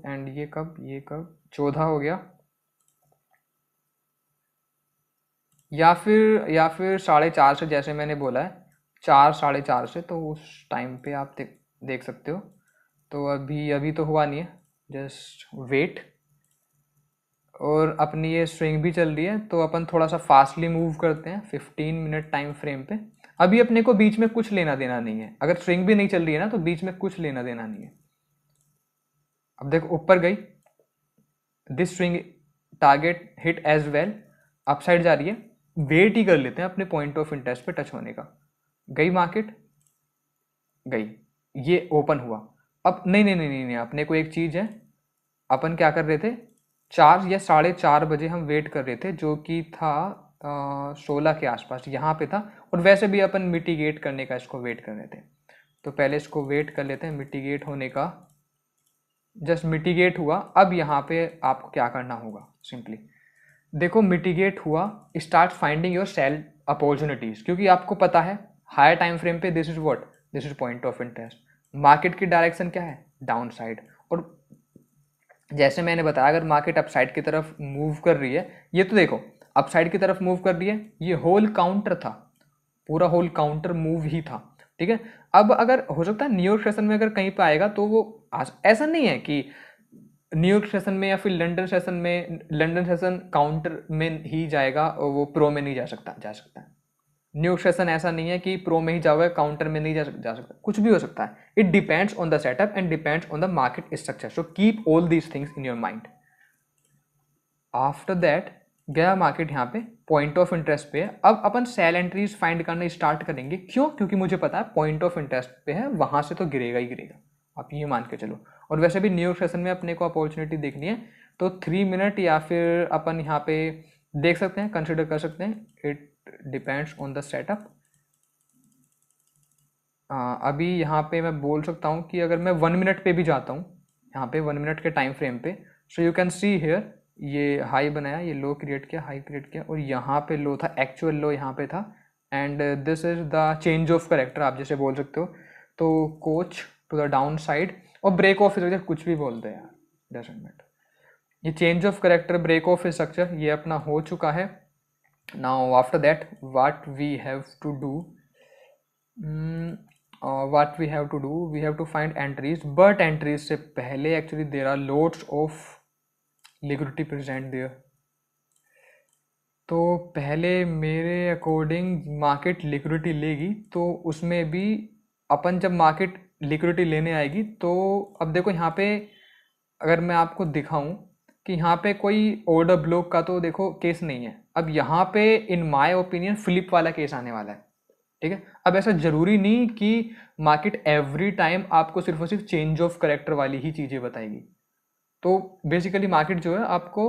एंड ये कब 14 हो गया, या फिर 4:30 से, जैसे मैंने बोला है 4 साढ़े 4 से, तो उस टाइम पे आप देख सकते हो। तो अभी तो हुआ नहीं है, जस्ट वेट। और अपनी ये स्विंग भी चल रही है, तो अपन थोड़ा सा फास्टली मूव करते हैं 15 मिनट टाइम फ्रेम पे। अभी अपने को बीच में कुछ लेना देना नहीं है, अगर स्विंग भी नहीं चल रही है ना तो बीच में कुछ लेना देना नहीं है। अब देखो ऊपर गई, this swing target hit as well, upside जा रही है, वेट ही कर लेते हैं अपने पॉइंट ऑफ इंटरेस्ट पे टच होने का। गई मार्केट, गई, ये ओपन हुआ। अब नहीं नहीं नहीं नहीं, नहीं अपने को एक चीज है, अपन क्या कर रहे थे, 4 या 4:30 बजे हम वेट कर रहे थे, जो कि था 16 के आसपास यहाँ पे था। और वैसे भी अपन मिटिगेट करने का इसको वेट कर रहे थे, तो पहले इसको वेट कर लेते हैं मिटिगेट होने का। जस्ट मिटिगेट हुआ। अब यहाँ पे आपको क्या करना होगा, सिंपली देखो मिटिगेट हुआ, start finding your sell opportunities, क्योंकि आपको पता है हायर टाइम फ्रेम पे this is what, this is point of interest. Market की डायरेक्शन क्या है, डाउन साइड। और जैसे मैंने बताया, अगर मार्केट अपसाइड की तरफ मूव कर रही है, ये तो देखो अपसाइड की तरफ मूव कर रही है, ये होल काउंटर था, पूरा होल काउंटर मूव ही था, ठीक है। अब अगर हो सकता है न्यूयॉर्क सेशन में अगर कहीं पे आएगा तो वो ऐसा नहीं है कि न्यूयॉर्क सेशन में या फिर लंदन सेशन में, लंदन सेशन काउंटर में ही जाएगा और वो प्रो में नहीं जा सकता, जा सकता है। न्यूयॉर्क सेशन ऐसा नहीं है कि प्रो में ही जाओगे काउंटर में नहीं जा सकता, कुछ भी हो सकता है। It depends on the setup and depends on the market structure, so keep all these things in your mind. After that गया मार्केट यहाँ पे पॉइंट ऑफ इंटरेस्ट पे है। अब अपन सेल एंट्रीज फाइंड करना स्टार्ट करेंगे, क्यों, क्योंकि मुझे पता है पॉइंट ऑफ इंटरेस्ट पे है, वहां से तो गिरेगा ही गिरेगा, आप ये मान के चलो। और वैसे भी न्यूयॉर्क सेशन में अपने को अपॉर्चुनिटी देखनी है, तो 3 मिनट या फिर अपन यहाँ पे देख सकते हैं, कंसिडर कर सकते हैं। It depends on the setup. अभी यहाँ पे मैं बोल सकता हूँ कि अगर मैं 1 मिनट पे भी जाता हूँ, यहाँ पे 1 मिनट के टाइम फ्रेम पे, so you can see here, ये हाई बनाया, ये लो क्रिएट किया, हाई क्रिएट किया, और यहाँ पे लो था, एक्चुअल लो यहाँ पे था। And this is the change of character, आप जैसे बोल सकते हो, तो coach to the down side, और ब्रेक ऑफ स्ट्रक्चर, कुछ भी बोलते हैं यार, डजंट मैटर। ये change of character, break of structure, ये अपना हो चुका है। Now after that what we have to do, what we have to do, we have to find entries, but entries से पहले actually there are loads of liquidity present there। तो पहले मेरे अकॉर्डिंग मार्केट लिक्विडिटी लेगी, तो उसमें भी अपन जब मार्केट लिक्विडिटी लेने आएगी, तो अब देखो यहाँ पे अगर मैं आपको दिखाऊं कि यहाँ पे कोई ऑर्डर ब्लॉक का तो देखो केस नहीं है। अब यहाँ पे इन माय ओपिनियन फ्लिप वाला केस आने वाला है, ठीक है। अब ऐसा जरूरी नहीं कि मार्केट एवरी टाइम आपको सिर्फ और सिर्फ चेंज ऑफ करेक्टर वाली ही चीजें बताएगी। तो बेसिकली मार्केट जो है आपको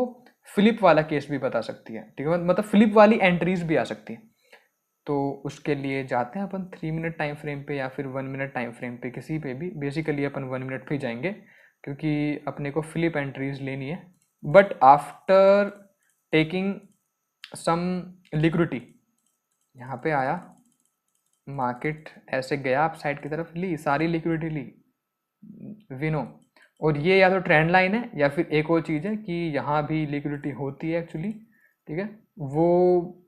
फ्लिप वाला केस भी बता सकती है, ठीक है, मतलब फ्लिप वाली एंट्रीज भी आ सकती है। तो उसके लिए जाते हैं अपन 3 मिनट टाइम फ्रेम पे या फिर 1 मिनट टाइम फ्रेम पे, किसी पे भी। बेसिकली अपन 1 मिनट पे जाएंगे, क्योंकि अपने को फ्लिप एंट्रीज लेनी है। But after taking some liquidity, यहाँ पे आया मार्केट, ऐसे गया आप साइड की तरफ, ली सारी लिक्विडिटी ली, विनो। और ये या तो ट्रेंड लाइन है या फिर एक और चीज़ है कि यहाँ भी लिक्विडिटी होती है एक्चुअली, ठीक है। वो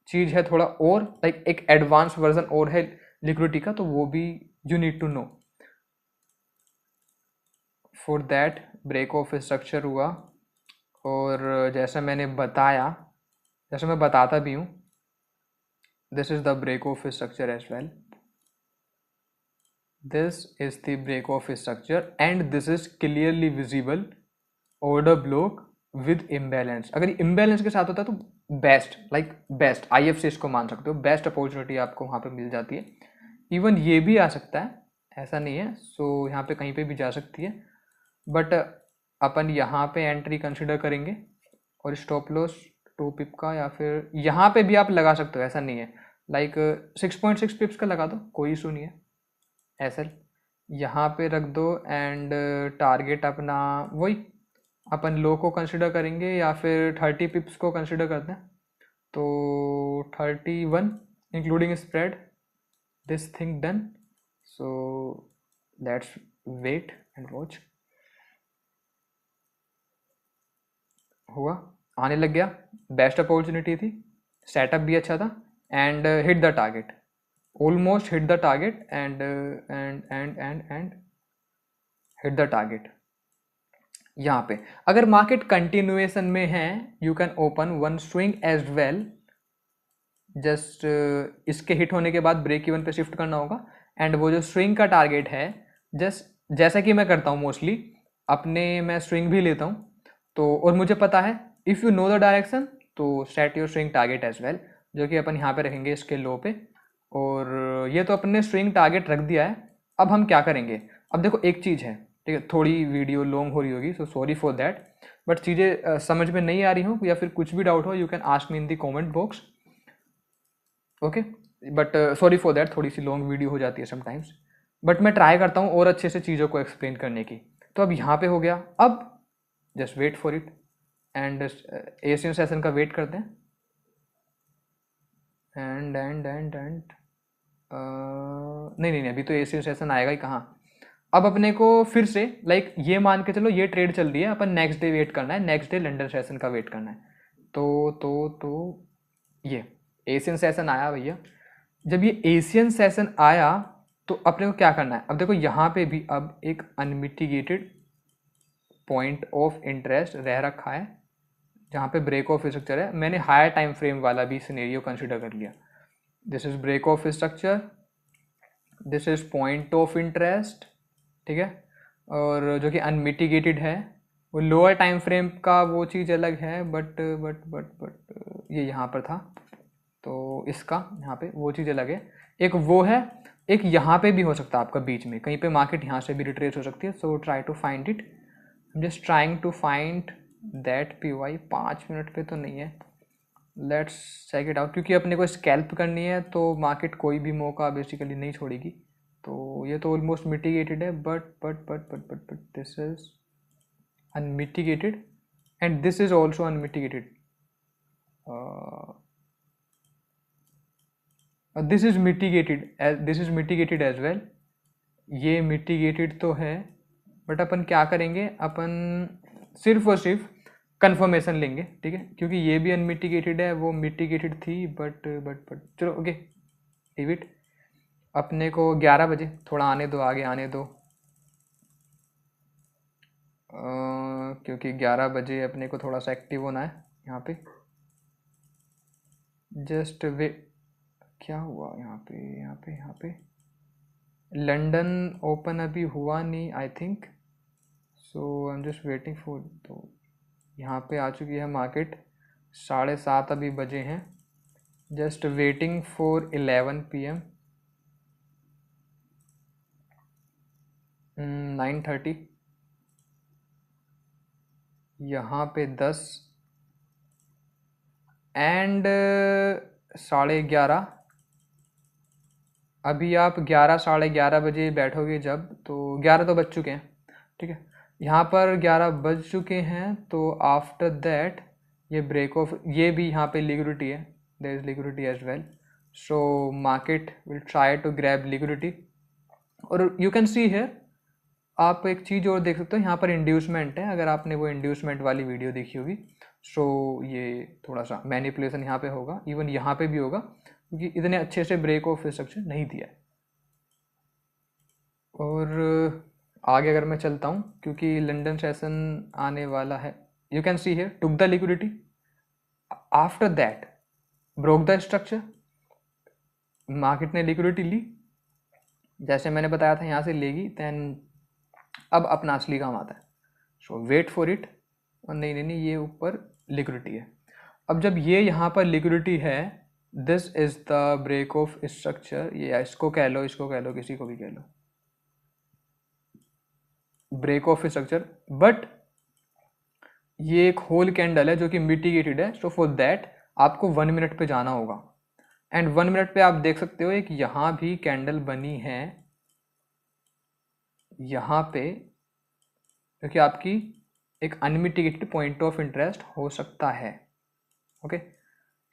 चीज़ है थोड़ा और लाइक एक एडवांस वर्जन और है लिक्विडिटी का, तो वो भी you need to know. For that break of structure हुआ, और जैसा मैंने बताया, जैसे मैं बताता भी हूँ, this is the break of structure as well, this is the break of structure and this is clearly visible order block with imbalance। अगर imbalance के साथ होता है तो बेस्ट, लाइक बेस्ट IF से इसको मान सकते हो, बेस्ट अपॉर्चुनिटी आपको वहाँ पे मिल जाती है। इवन ये भी आ सकता है, ऐसा नहीं है, सो यहाँ पे कहीं पे भी जा सकती है, बट अपन यहाँ पे एंट्री कंसिडर करेंगे। और स्टॉप लॉस 2 पिप का, या फिर यहाँ पे भी आप लगा सकते हो, ऐसा नहीं है, लाइक 6.6 पिप्स का लगा दो, कोई इशू नहीं है। ऐसा यहाँ पे रख दो, एंड टारगेट अपना वही अपन लो को कंसिडर करेंगे या फिर 30 पिप्स को कंसिडर करते हैं, तो 31 including spread, this thing done. So let's wait and watch. हुआ, आने लग गया, बेस्ट अपॉर्चुनिटी थी, सेटअप भी अच्छा था, and hit the target, almost hit the target, and hit the target. यहाँ पे अगर मार्केट कंटिन्यूएशन में है you can open one swing as well, just इसके हिट होने के बाद ब्रेक इवन पे शिफ्ट करना होगा। एंड वो जो स्विंग का टारगेट है, जस्ट जैसा कि मैं करता हूँ मोस्टली अपने, मैं स्विंग भी लेता हूँ तो, और मुझे पता है if you know the direction तो set your swing target as well, जो कि अपन यहाँ पे रखेंगे इसके लो पे। और ये तो अपने स्विंग टारगेट रख दिया है। अब हम क्या करेंगे, अब देखो एक चीज़ है, ठीक है, थोड़ी वीडियो लॉन्ग हो रही होगी so sorry for that, but चीज़ें समझ में नहीं आ रही हो या फिर कुछ भी डाउट हो you can ask me in the comment box, okay. But sorry for that, थोड़ी सी लॉन्ग वीडियो हो जाती है समटाइम्स, बट मैं ट्राई करता हूँ और अच्छे से चीज़ों को एक्सप्लेन करने की। तो अब यहाँ पे हो गया, अब just wait for it and Asian session का वेट करते हैं। एंड नहीं नहीं नहीं, अभी तो एशियन सेशन आएगा ही कहाँ। अब अपने को फिर से लाइक ये मान के चलो ये ट्रेड चल रही है, अपन नेक्स्ट डे वेट करना है, नेक्स्ट डे लंडन सेशन का वेट करना है। तो ये एशियन सेशन आया भैया, जब ये एशियन सेशन आया तो अपने को क्या करना है। अब देखो यहाँ पे भी अब एक अनमिटिगेटेड पॉइंट ऑफ इंटरेस्ट रह रखा है जहाँ पे ब्रेक ऑफ स्ट्रक्चर है। मैंने हायर टाइम फ्रेम वाला भी सिनेरियो कंसिडर कर लिया। This is break of structure, this is point of interest, ठीक है, और जो कि अनमिटिगेटेड है। वो लोअर टाइम फ्रेम का वो चीज़ अलग है, बट ये यहाँ पर था तो इसका यहाँ पे वो चीज़ अलग है। एक वो है, एक यहाँ पे भी हो सकता है आपका बीच में कहीं पे मार्केट यहाँ से भी रिट्रेस हो सकती है। So try to find it, I am just trying to find that P Y. 5 minute पे तो नहीं है, लेट्स चेक इट आउट, क्योंकि अपने को स्कैल्प करनी है तो मार्केट कोई भी मौका बेसिकली नहीं छोड़ेगी। तो ये तो ऑलमोस्ट मिटिगेटेड है, but this is unmitigated and this is also unmitigated. This is mitigated as well. ये मिटिगेटेड तो है, बट अपन क्या करेंगे, अपन सिर्फ और सिर्फ कंफर्मेशन लेंगे, ठीक है, क्योंकि ये भी अनमिटिगेटेड है, वो मिटिगेटेड थी, बट चलो ओके लीव इट। अपने को 11 बजे थोड़ा आने दो, आगे आने दो, क्योंकि 11 बजे अपने को थोड़ा सा एक्टिव होना है यहाँ पे। जस्ट वे, क्या हुआ यहाँ पे लंदन ओपन अभी हुआ नहीं I think, so I am just waiting for. तो यहाँ पे आ चुकी है मार्केट, 7:30 अभी बजे हैं, जस्ट वेटिंग फॉर 11 PM, 9:30, यहाँ पे 10 एंड 11:30। अभी आप 11 साढ़े 11 बजे बैठोगे जब, तो 11 तो बज चुके हैं, ठीक है, यहाँ पर 11 बज चुके हैं। तो आफ्टर दैट ये ब्रेक ऑफ, ये भी यहाँ पे लिक्विडिटी है, there is liquidity as well, so market will try to grab liquidity. और यू कैन सी हियर, आप एक चीज़ और देख सकते हो, यहाँ पर इंड्यूसमेंट है, अगर आपने वो इंड्यूसमेंट वाली वीडियो देखी होगी। सो ये थोड़ा सा मैनिपुलेशन यहाँ पे होगा, इवन यहाँ पे भी होगा, क्योंकि इतने अच्छे से ब्रेक ऑफ स्ट्रक्चर नहीं दिया है। और आगे अगर मैं चलता हूँ, क्योंकि लंदन सेशन आने वाला है, you can see here took the liquidity, after that broke the structure, market ने लिक्विडिटी ली, जैसे मैंने बताया था यहाँ से लेगी, देन अब अपना असली काम आता है। सो वेट फॉर इट। और नहीं, ये ऊपर लिक्विडिटी है। अब जब ये यहाँ पर लिक्विडिटी है, this is the break of structure, ये इसको कह लो, किसी को भी कह लो, ब्रेक ऑफ स्ट्रक्चर, बट ये एक होल कैंडल है जो कि मिटिगेटेड है। सो फॉर दैट आपको 1 मिनट पे जाना होगा, एंड 1 मिनट पे आप देख सकते हो एक यहाँ भी कैंडल बनी है यहाँ पे, क्योंकि आपकी एक अनमिटिगेटेड पॉइंट ऑफ इंटरेस्ट हो सकता है, ओके।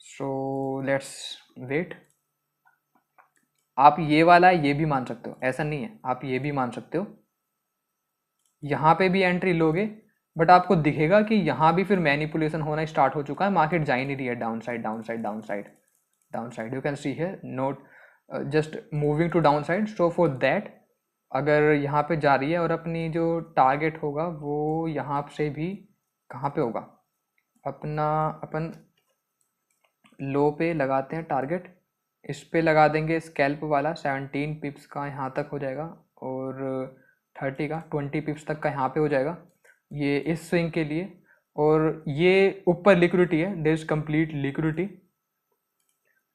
So let's wait. आप ये वाला ये भी मान सकते हो, ऐसा नहीं है, आप ये भी मान सकते हो, यहाँ पे भी एंट्री लोगे, बट आपको दिखेगा कि यहाँ भी फिर मैनिपुलेशन होना स्टार्ट हो चुका है, मार्केट जा ही नहीं रही है, down side, you can see here not just moving to down side. So for that अगर यहाँ पे जा रही है और अपनी जो टारगेट होगा वो यहाँ से भी कहाँ पे होगा, अपन लो पे लगाते हैं टारगेट, इस पे लगा देंगे स्कैल्प वाला 17 पिप्स का यहाँ तक हो जाएगा और 30 का 20 पिप्स तक का यहाँ पे हो जाएगा ये इस स्विंग के लिए। और ये ऊपर लिक्विडिटी है, देयर इज कंप्लीट लिक्विडिटी,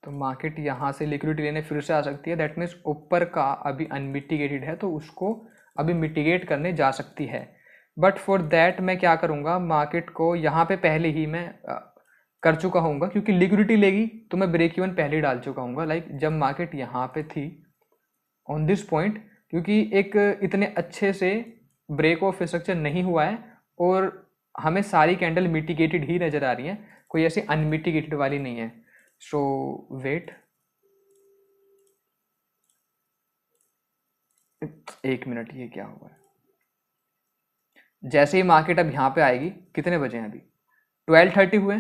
तो मार्केट यहाँ से लिक्विडिटी लेने फिर से आ सकती है। दैट मीन्स ऊपर का अभी अनमिटिगेटेड है तो उसको अभी मिटिगेट करने जा सकती है। बट फॉर दैट मैं क्या करूँगा, मार्केट को यहाँ पे पहले ही मैं कर चुका हूँगा, क्योंकि लिक्विडिटी लेगी तो मैं ब्रेक इवन पहले ही डाल चुका हूँगा। लाइक जब मार्केट यहाँ पे थी ऑन दिस पॉइंट, क्योंकि एक इतने अच्छे से ब्रेक ऑफ स्ट्रक्चर नहीं हुआ है और हमें सारी कैंडल मिटिगेटेड ही नज़र आ रही हैं, कोई ऐसी अनमिटिगेटेड वाली नहीं है। सो वेट, एक मिनट, ये क्या हुआ है? जैसे ही मार्केट अब यहाँ पे आएगी, कितने बजे हैं अभी? 12:30 हुए,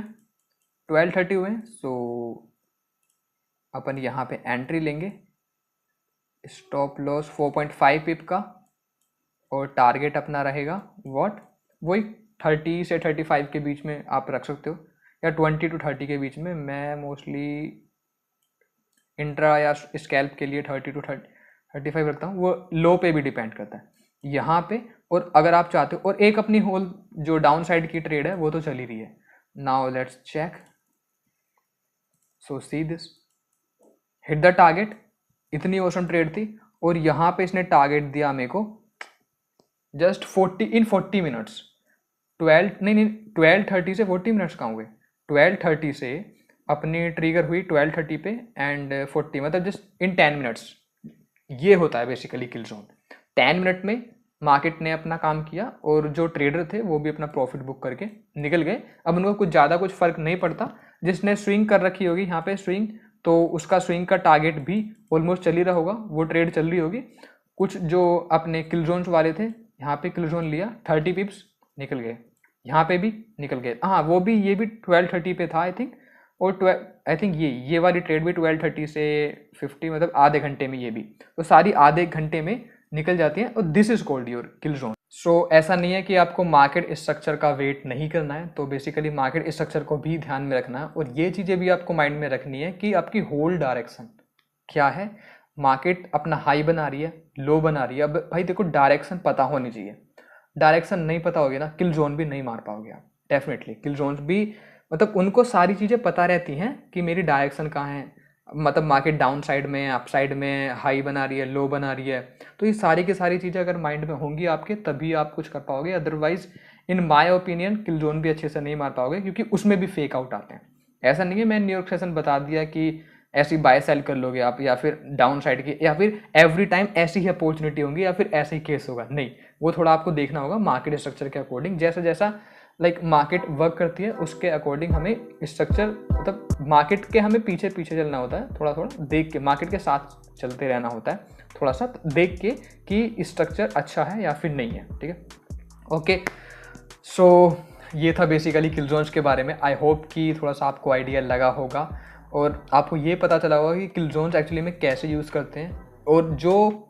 12:30 हुए। सो अपन यहाँ पे एंट्री लेंगे, स्टॉप लॉस 4.5 पिप का और टारगेट अपना रहेगा व्हाट, वही 30 से 35 के बीच में आप रख सकते हो, या 20 to 30 के बीच में। मैं मोस्टली इंट्रा या स्कैल्प के लिए 30 to 35 रखता हूँ, वो लो पे भी डिपेंड करता है यहाँ पे। और अगर आप चाहते हो, और एक अपनी होल जो डाउन साइड की ट्रेड है वो तो चल ही रही है। Now let's check, so see this, hit the target, इतनी औसम ट्रेड थी और यहाँ पे इसने टारगेट दिया मेरे को जस्ट 40 मिनट्स, 12:30 से 40 मिनट्स कहाँ हुए, 12:30 से अपनी ट्रिगर हुई 12:30 पे एंड 40, मतलब जस्ट इन 10 मिनट्स। ये होता है बेसिकली किल जोन। 10 मिनट में मार्केट ने अपना काम किया और जो ट्रेडर थे वो भी अपना प्रॉफिट बुक करके निकल गए। अब उनको कुछ ज़्यादा कुछ फर्क नहीं पड़ता, जिसने स्विंग कर रखी होगी यहाँ पे स्विंग, तो उसका स्विंग का टारगेट भी ऑलमोस्ट चल ही रहा होगा, वो ट्रेड चल रही होगी। कुछ जो अपने किल जोन्स वाले थे, यहाँ पे किल जोन लिया 30 पिप्स निकल गए, यहाँ पे भी निकल गए। हाँ वो भी, ये भी 12:30 पे था आई थिंक, और आई थिंक ये वाली ट्रेड भी 12:30 से 50, मतलब आधे घंटे में, ये भी तो सारी आधे घंटे में निकल जाती हैं। और this is called your kill zone. So ऐसा नहीं है कि आपको मार्केट स्ट्रक्चर का वेट नहीं करना है, तो बेसिकली मार्केट स्ट्रक्चर को भी ध्यान में रखना है और ये चीज़ें भी आपको माइंड में रखनी है कि आपकी होल डायरेक्शन क्या है। मार्केट अपना हाई बना रही है, लो बना रही है, अब भाई देखो डायरेक्शन पता होनी चाहिए। डायरेक्शन नहीं पता होगी ना, किल जोन भी नहीं मार पाओगे आप। डेफिनेटली किल जोन्स भी, मतलब उनको सारी चीज़ें पता रहती हैं कि मेरी डायरेक्शन कहाँ है, मतलब मार्केट डाउन साइड में, अप साइड में, हाई बना रही है, लो बना रही है। तो ये सारी की सारी चीज़ें अगर माइंड में होंगी आपके, तभी आप कुछ कर पाओगे। Otherwise in my opinion kill zone भी अच्छे से नहीं मार पाओगे, क्योंकि उसमें भी फेक आउट आते हैं। ऐसा नहीं है मैं न्यूयॉर्क सेशन बता दिया कि ऐसी बाय सेल कर लोगे आप, या फिर डाउन साइड की, या फिर एवरी टाइम ऐसी ही अपॉर्चुनिटी होंगी, या फिर ऐसा ही केस होगा। नहीं, वो थोड़ा आपको देखना होगा मार्केट स्ट्रक्चर के अकॉर्डिंग। जैसा जैसा लाइक मार्केट वर्क करती है उसके अकॉर्डिंग हमें स्ट्रक्चर, मतलब मार्केट के हमें पीछे पीछे चलना होता है, थोड़ा थोड़ा देख के मार्केट के साथ चलते रहना होता है, थोड़ा सा देख के कि स्ट्रक्चर अच्छा है या फिर नहीं है। ठीक है, ओके। सो ये था बेसिकली किल जोन्स के बारे में। आई होप कि थोड़ा सा आपको आइडिया लगा होगा और आपको ये पता चला होगा कि किल जोन्स एक्चुअली में कैसे यूज़ करते हैं। और जो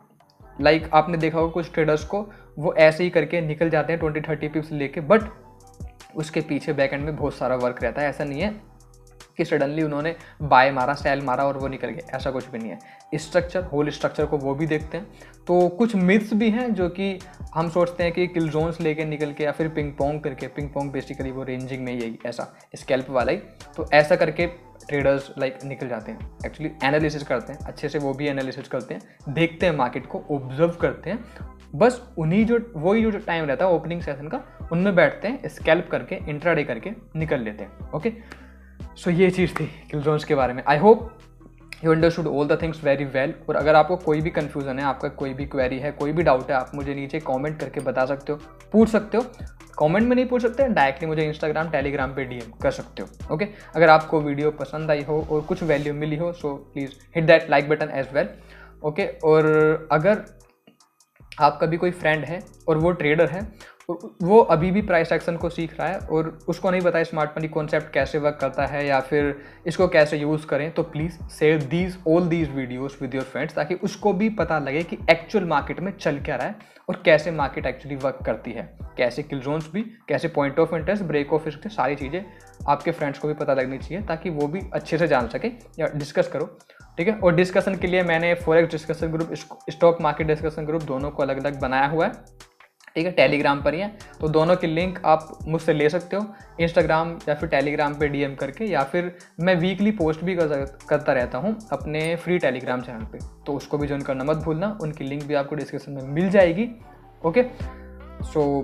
लाइक आपने देखा होगा कुछ ट्रेडर्स को वो ऐसे ही करके निकल जाते हैं 20-30 पिप्स लेके, बट उसके पीछे बैकएंड में बहुत सारा वर्क रहता है। ऐसा नहीं है कि सडनली उन्होंने बाय मारा, सेल मारा और वो निकल गए, ऐसा कुछ भी नहीं है। स्ट्रक्चर, होल स्ट्रक्चर को वो भी देखते हैं। तो कुछ मिथ्स भी हैं जो कि हम सोचते हैं कि किल जोन्स लेके निकल के या फिर पिंग पोंग करके, पिंग पोंग बेसिकली वो रेंजिंग में यही ऐसा स्कैल्प वाला ही, तो ऐसा करके ट्रेडर्स लाइक निकल जाते हैं। एक्चुअली एनालिसिस करते हैं अच्छे से, वो भी एनालिसिस करते हैं, देखते हैं मार्केट को, ऑब्जर्व करते हैं। बस उन्हीं वही जो टाइम रहता है ओपनिंग सेशन का, उनमें बैठते हैं, स्कैल्प करके इंट्राडे करके निकल लेते हैं। ओके, सो ये चीज़ थी किल जोन्स के बारे में। I hope you understood all the things very well. और अगर आपको कोई भी कन्फ्यूजन है, आपका कोई भी क्वेरी है, कोई भी डाउट है, आप मुझे नीचे कमेंट करके बता सकते हो, पूछ सकते हो। कमेंट में नहीं पूछ सकते, डायरेक्टली मुझे इंस्टाग्राम, टेलीग्राम पे डीएम कर सकते हो। ओके, अगर आपको वीडियो पसंद आई हो और कुछ वैल्यू मिली हो, so please hit that like button as well. Okay, और अगर आपका भी कोई फ्रेंड है और वो ट्रेडर है, वो अभी भी प्राइस एक्शन को सीख रहा है और उसको नहीं पता स्मार्ट मनी कॉन्सेप्ट कैसे वर्क करता है या फिर इसको कैसे यूज़ करें, तो please share all these videos with your friends, ताकि उसको भी पता लगे कि एक्चुअल मार्केट में चल क्या रहा है और कैसे मार्केट एक्चुअली वर्क करती है, कैसे किल जोन्स भी, कैसे point of interest, break of risk, सारी चीज़ें आपके फ्रेंड्स को भी पता लगनी चाहिए ताकि वो भी अच्छे से जान सके या डिस्कस करो, ठीक है। और डिस्कशन के लिए मैंने forex discussion group, stock market discussion group दोनों को अलग अलग बनाया हुआ है, ठीक है, टेलीग्राम पर ही है। तो दोनों की लिंक आप मुझसे ले सकते हो इंस्टाग्राम या फिर टेलीग्राम पे डीएम करके, या फिर मैं वीकली पोस्ट भी करता रहता हूँ अपने फ्री टेलीग्राम चैनल पे, तो उसको भी ज्वाइन करना मत भूलना। उनकी लिंक भी आपको डिस्क्रिप्शन में मिल जाएगी। Okay, so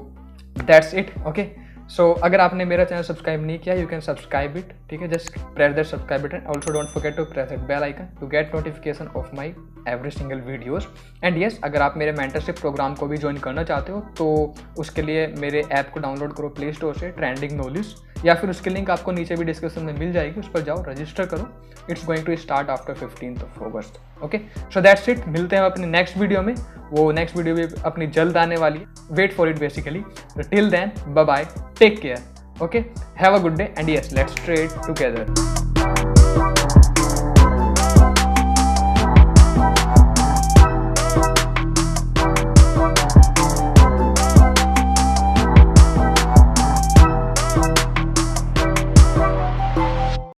that's it. Okay, so अगर आपने मेरा चैनल सब्सक्राइब नहीं किया, यू कैन सब्सक्राइब इट, ठीक है, just press that subscribe button. Also don't forget to press that bell icon to get notification of my every single videos. And yes, अगर आप मेरे मेंटरशिप प्रोग्राम को भी ज्वाइन करना चाहते हो तो उसके लिए मेरे ऐप को डाउनलोड करो प्ले स्टोर से, ट्रेंडिंग नॉलेज, या फिर उसकी लिंक आपको नीचे भी डिस्क्रिप्शन में मिल जाएगी, उस पर जाओ, रजिस्टर करो। It's going to start after 15th August. Okay, so that's it. मिलते हैं अपने नेक्स्ट वीडियो में। वो नेक्स्ट वीडियो भी अपनी जल्द आने वाली है, wait for it basically. Till then, bye bye, take care, okay, have a good day, and yes, let's trade together.